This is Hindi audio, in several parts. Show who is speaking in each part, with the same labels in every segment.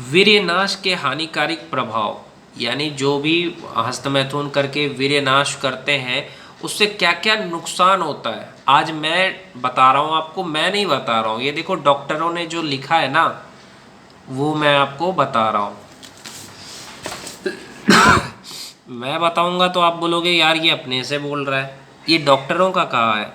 Speaker 1: वीर्यनाश के हानिकारक प्रभाव, यानी जो भी हस्तमैथुन करके वीर्यनाश करते हैं उससे क्या क्या नुकसान होता है, आज मैं बता रहा हूँ आपको। मैं नहीं बता रहा हूँ, ये देखो डॉक्टरों ने जो लिखा है ना वो मैं आपको बता रहा हूँ। मैं बताऊंगा तो आप बोलोगे यार ये अपने से बोल रहा है, ये डॉक्टरों का कहा है।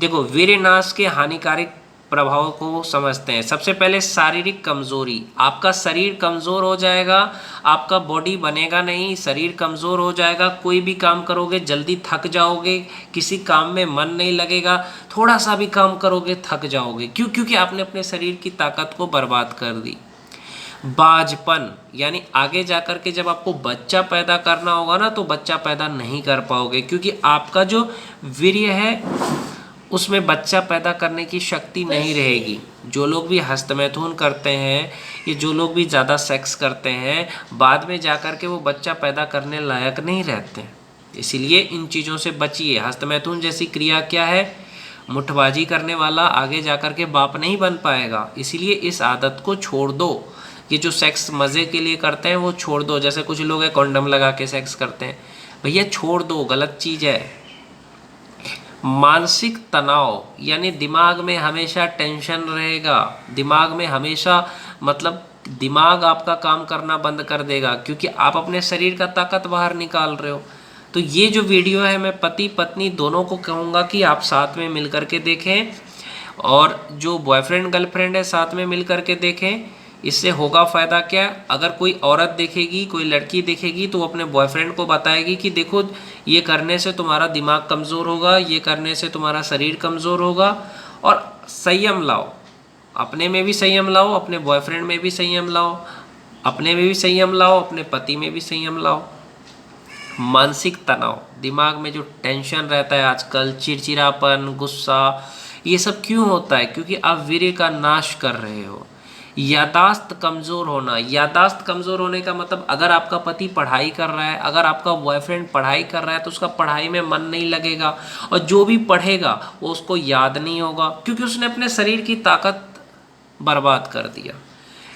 Speaker 1: देखो वीर्यनाश के हानिकारक प्रभाव को समझते हैं। सबसे पहले शारीरिक कमजोरी, आपका शरीर कमजोर हो जाएगा, आपका बॉडी बनेगा नहीं, शरीर कमजोर हो जाएगा, कोई भी काम करोगे जल्दी थक जाओगे, किसी काम में मन नहीं लगेगा, थोड़ा सा भी काम करोगे थक जाओगे। क्यों? क्योंकि आपने अपने शरीर की ताकत को बर्बाद कर दी। बाझपन, यानी आगे जाकर के जब आपको बच्चा पैदा करना होगा ना तो बच्चा पैदा नहीं कर पाओगे, क्योंकि आपका जो वीर्य है उसमें बच्चा पैदा करने की शक्ति नहीं रहेगी। जो लोग भी हस्तमैथुन करते हैं, ये जो लोग भी ज़्यादा सेक्स करते हैं, बाद में जाकर के वो बच्चा पैदा करने लायक नहीं रहते। इसीलिए इन चीज़ों से बचिए। हस्तमैथुन जैसी क्रिया क्या है? मुठबाजी करने वाला आगे जाकर के बाप नहीं बन पाएगा। इसीलिए इस आदत को छोड़ दो। ये जो सेक्स मज़े के लिए करते हैं वो छोड़ दो। जैसे कुछ लोग हैं कॉन्डम लगा के सेक्स करते हैं, भैया छोड़ दो, गलत चीज़ है। मानसिक तनाव, यानी दिमाग में हमेशा टेंशन रहेगा, दिमाग में हमेशा मतलब दिमाग आपका काम करना बंद कर देगा, क्योंकि आप अपने शरीर का ताकत बाहर निकाल रहे हो। तो ये जो वीडियो है मैं पति पत्नी दोनों को कहूँगा कि आप साथ में मिल कर के देखें, और जो बॉयफ्रेंड गर्लफ्रेंड है साथ में मिल कर के देखें। इससे होगा फ़ायदा क्या? अगर कोई औरत देखेगी, कोई लड़की देखेगी तो वो अपने बॉयफ्रेंड को बताएगी कि देखो ये करने से तुम्हारा दिमाग कमज़ोर होगा, ये करने से तुम्हारा शरीर कमज़ोर होगा। और संयम लाओ, अपने में भी संयम लाओ, अपने बॉयफ्रेंड में भी संयम लाओ, अपने में भी संयम लाओ, अपने पति में भी संयम लाओ। मानसिक तनाव, दिमाग में जो टेंशन रहता है आजकल, चिड़चिड़ापन, गुस्सा, ये सब क्यों होता है? क्योंकि आप वीर्य का नाश कर रहे हो। यादाश्त कमज़ोर होना, यादाश्त कमज़ोर होने का मतलब अगर आपका पति पढ़ाई कर रहा है, अगर आपका बॉयफ्रेंड पढ़ाई कर रहा है तो उसका पढ़ाई में मन नहीं लगेगा, और जो भी पढ़ेगा वो उसको याद नहीं होगा, क्योंकि उसने अपने शरीर की ताकत बर्बाद कर दिया।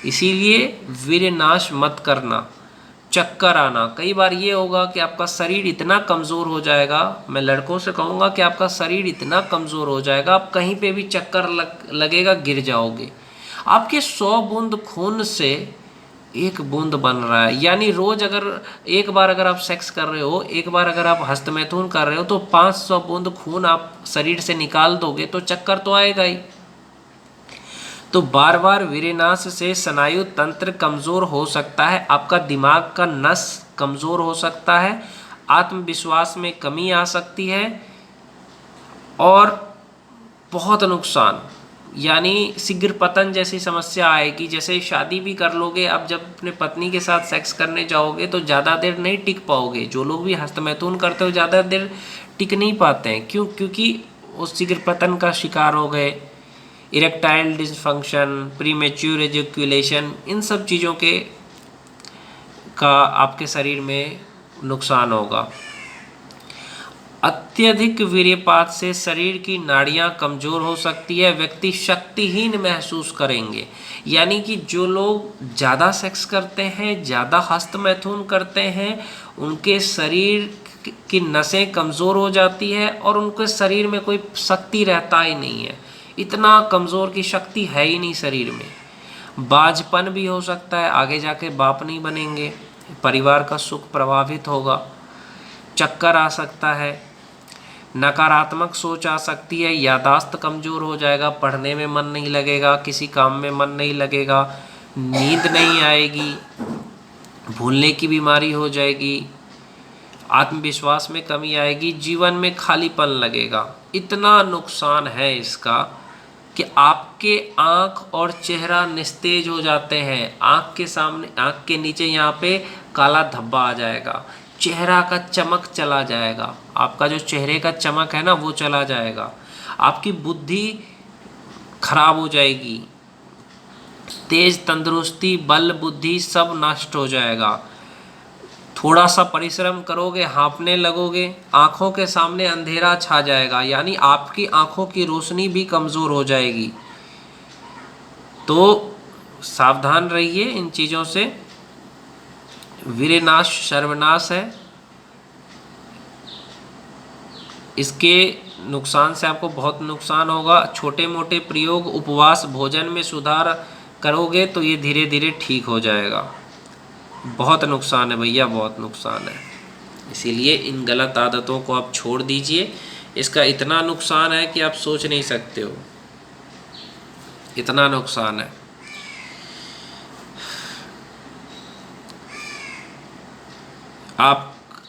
Speaker 1: इसीलिए वीर्यनाश मत करना। चक्कर आना, कई बार ये होगा कि आपका शरीर इतना कमज़ोर हो जाएगा, मैं लड़कों से कहूँगा कि आपका शरीर इतना कमज़ोर हो जाएगा, आप कहीं पे भी चक्कर लगेगा गिर जाओगे। आपके 100 बूंद खून से एक बूंद बन रहा है, यानी रोज अगर एक बार अगर आप सेक्स कर रहे हो, एक बार अगर आप हस्तमैथुन कर रहे हो तो 500 बूंद खून आप शरीर से निकाल दोगे तो चक्कर तो आएगा ही। तो बार बार वीर्यनाश से स्नायु तंत्र कमज़ोर हो सकता है, आपका दिमाग का नस कमज़ोर हो सकता है, आत्मविश्वास में कमी आ सकती है, और बहुत नुकसान, यानी शीघ्र पतन जैसी समस्या आएगी। जैसे शादी भी कर लोगे, अब जब अपने पत्नी के साथ सेक्स करने जाओगे तो ज़्यादा देर नहीं टिक पाओगे। जो लोग भी हस्तमैथुन करते हो ज़्यादा देर टिक नहीं पाते हैं। क्यों? क्योंकि उस शीघ्र पतन का शिकार हो गए, इरेक्टाइल डिसफंक्शन, प्रीमेच्योर एजुकुलेशन, इन सब चीज़ों के का आपके शरीर में नुकसान होगा। अत्यधिक वीर्यपात से शरीर की नाड़ियां कमज़ोर हो सकती है, व्यक्ति शक्तिहीन महसूस करेंगे। यानी कि जो लोग ज़्यादा सेक्स करते हैं, ज़्यादा हस्तमैथुन करते हैं, उनके शरीर की नसें कमज़ोर हो जाती है और उनके शरीर में कोई शक्ति रहता ही नहीं है, इतना कमज़ोर की शक्ति है ही नहीं शरीर में। बाझपन भी हो सकता है, आगे जाके बाप नहीं बनेंगे, परिवार का सुख प्रभावित होगा, चक्कर आ सकता है, नकारात्मक सोच आ सकती है, यादाश्त कमज़ोर हो जाएगा, पढ़ने में मन नहीं लगेगा, किसी काम में मन नहीं लगेगा, नींद नहीं आएगी, भूलने की बीमारी हो जाएगी, आत्मविश्वास में कमी आएगी, जीवन में खालीपन लगेगा। इतना नुकसान है इसका कि आपके आँख और चेहरा निस्तेज हो जाते हैं, आँख के सामने, आँख के नीचे यहाँ पे काला धब्बा आ जाएगा, चेहरा का चमक चला जाएगा, आपका जो चेहरे का चमक है ना वो चला जाएगा, आपकी बुद्धि खराब हो जाएगी, तेज तंदुरुस्ती, बल, बुद्धि सब नष्ट हो जाएगा। थोड़ा सा परिश्रम करोगे हाँफने लगोगे, आँखों के सामने अंधेरा छा जाएगा, यानी आपकी आँखों की रोशनी भी कमज़ोर हो जाएगी। तो सावधान रहिए इन चीज़ों से। वीरनाश सर्वनाश है, इसके नुकसान से आपको बहुत नुकसान होगा। छोटे मोटे प्रयोग, उपवास, भोजन में सुधार करोगे तो ये धीरे धीरे ठीक हो जाएगा। बहुत नुकसान है भैया, बहुत नुकसान है। इसीलिए इन गलत आदतों को आप छोड़ दीजिए। इसका इतना नुकसान है कि आप सोच नहीं सकते हो, इतना नुकसान है। आप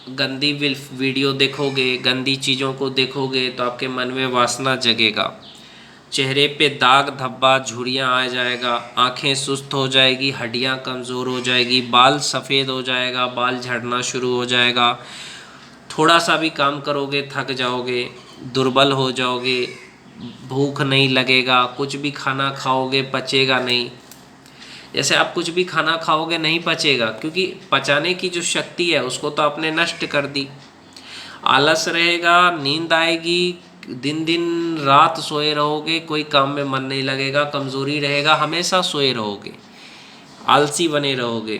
Speaker 1: गंदी वीडियो देखोगे, गंदी चीज़ों को देखोगे तो आपके मन में वासना जगेगा, चेहरे पे दाग धब्बा झुर्रियाँ आ जाएगा, आंखें सुस्त हो जाएगी, हड्डियाँ कमज़ोर हो जाएगी, बाल सफ़ेद हो जाएगा, बाल झड़ना शुरू हो जाएगा। थोड़ा सा भी काम करोगे थक जाओगे, दुर्बल हो जाओगे, भूख नहीं लगेगा, कुछ भी खाना खाओगे पचेगा नहीं। जैसे आप कुछ भी खाना खाओगे नहीं पचेगा, क्योंकि पचाने की जो शक्ति है उसको तो आपने नष्ट कर दी। आलस रहेगा, नींद आएगी, दिन दिन रात सोए रहोगे, कोई काम में मन नहीं लगेगा, कमज़ोरी रहेगा, हमेशा सोए रहोगे, आलसी बने रहोगे,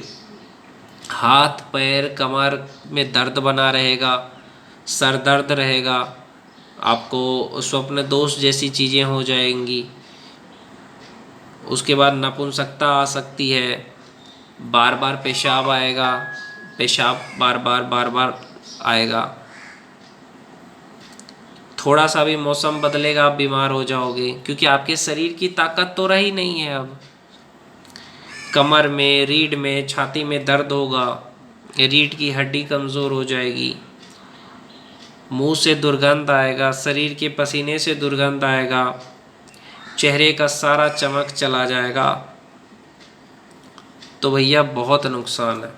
Speaker 1: हाथ पैर कमर में दर्द बना रहेगा, सर दर्द रहेगा, आपको स्वप्न दोष जैसी चीज़ें हो जाएंगी। उसके बाद नपुंसकता आ सकती है, बार बार पेशाब आएगा, पेशाब बार बार आएगा। थोड़ा सा भी मौसम बदलेगा आप बीमार हो जाओगे, क्योंकि आपके शरीर की ताकत तो रही नहीं है। अब कमर में, रीढ़ में, छाती में दर्द होगा, रीढ़ की हड्डी कमज़ोर हो जाएगी, मुंह से दुर्गंध आएगा, शरीर के पसीने से दुर्गंध आएगा, चेहरे का सारा चमक चला जाएगा। तो भैया बहुत नुकसान है,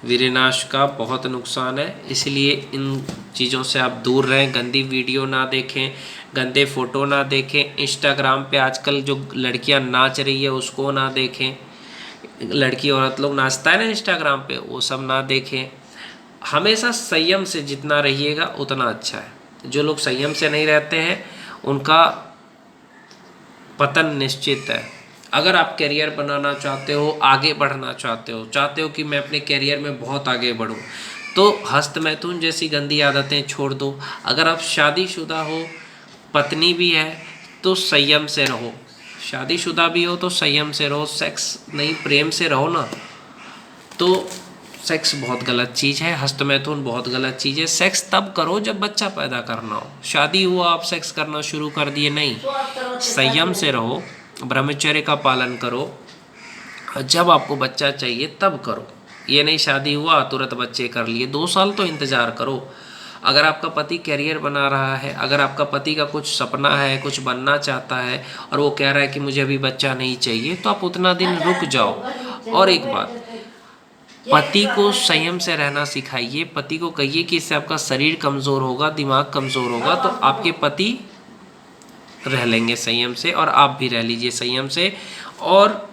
Speaker 1: वीरनाश का बहुत नुकसान है। इसलिए इन चीज़ों से आप दूर रहें। गंदी वीडियो ना देखें, गंदे फ़ोटो ना देखें, इंस्टाग्राम पे आजकल जो लड़कियां नाच रही है उसको ना देखें, लड़की औरत लोग नाचता है ना इंस्टाग्राम पे, वो सब ना देखें। हमेशा संयम से जितना रहिएगा उतना अच्छा है। जो लोग संयम से नहीं रहते हैं उनका पतन निश्चित है। अगर आप करियर बनाना चाहते हो, आगे बढ़ना चाहते हो कि मैं अपने करियर में बहुत आगे बढ़ूं, तो हस्त मैथुन जैसी गंदी आदतें छोड़ दो। अगर आप शादीशुदा हो, पत्नी भी है, तो संयम से रहो। शादीशुदा भी हो तो संयम से रहो, सेक्स नहीं प्रेम से रहो ना। तो सेक्स बहुत गलत चीज़ है, हस्त मैथुन बहुत गलत चीज़ है। सेक्स तब करो जब बच्चा पैदा करना हो। शादी हुआ आप सेक्स करना शुरू कर दिए, नहीं। संयम से रहो, ब्रह्मचर्य का पालन करो, जब आपको बच्चा चाहिए तब करो। ये नहीं शादी हुआ तुरंत बच्चे कर लिए, 2 साल तो इंतज़ार करो। अगर आपका पति कैरियर बना रहा है, अगर आपका पति का कुछ सपना है, कुछ बनना चाहता है और वो कह रहा है कि मुझे अभी बच्चा नहीं चाहिए, तो आप उतना दिन रुक जाओ। और एक बात, पति को संयम से रहना सिखाइए। पति को कहिए कि इससे आपका शरीर कमज़ोर होगा, दिमाग कमज़ोर होगा, तो आपके पति रह लेंगे संयम से और आप भी रह लीजिए संयम से। और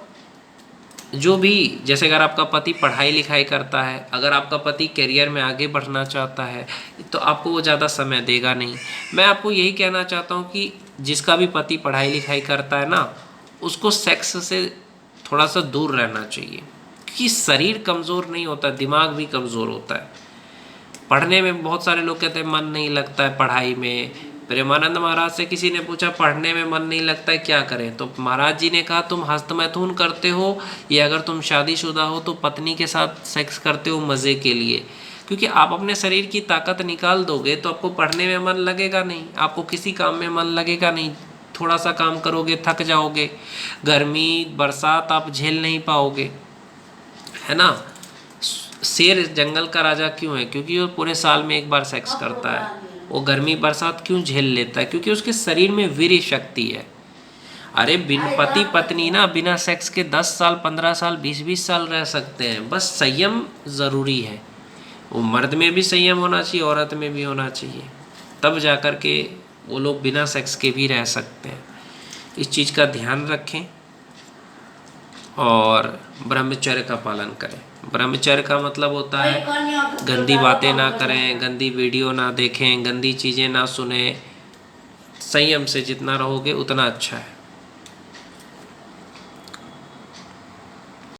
Speaker 1: जो भी, जैसे अगर आपका पति पढ़ाई लिखाई करता है, अगर आपका पति करियर में आगे बढ़ना चाहता है, तो आपको वो ज़्यादा समय देगा नहीं। मैं आपको यही कहना चाहता हूँ कि जिसका भी पति पढ़ाई लिखाई करता है ना, उसको सेक्स से थोड़ा सा दूर रहना चाहिए, क्योंकि शरीर कमज़ोर नहीं होता, दिमाग भी कमज़ोर होता है। पढ़ने में बहुत सारे लोग कहते हैं मन नहीं लगता है पढ़ाई में। प्रेमानंद महाराज से किसी ने पूछा पढ़ने में मन नहीं लगता है क्या करें, तो महाराज जी ने कहा तुम हस्त मैथुन करते हो, या अगर तुम शादीशुदा हो तो पत्नी के साथ सेक्स करते हो मज़े के लिए, क्योंकि आप अपने शरीर की ताकत निकाल दोगे तो आपको पढ़ने में मन लगेगा नहीं, आपको किसी काम में मन लगेगा नहीं। थोड़ा सा काम करोगे थक जाओगे, गर्मी बरसात आप झेल नहीं पाओगे, है ना। शेर जंगल का राजा क्यों है? क्योंकि वो पूरे साल में एक बार सेक्स करता है। वो गर्मी बरसात क्यों झेल लेता है? क्योंकि उसके शरीर में वीर्य शक्ति है। अरे पति पत्नी ना बिना सेक्स के 10 साल 15 साल 20-20 साल रह सकते हैं, बस संयम ज़रूरी है। वो मर्द में भी संयम होना चाहिए, औरत में भी होना चाहिए, तब जा कर के वो लोग बिना सेक्स के भी रह सकते हैं। इस चीज़ का ध्यान रखें और ब्रह्मचर्य का पालन करें। ब्रह्मचर्य का मतलब होता है गंदी बातें ना करें, गंदी वीडियो ना देखें, गंदी चीज़ें ना सुने। संयम से जितना रहोगे उतना अच्छा है।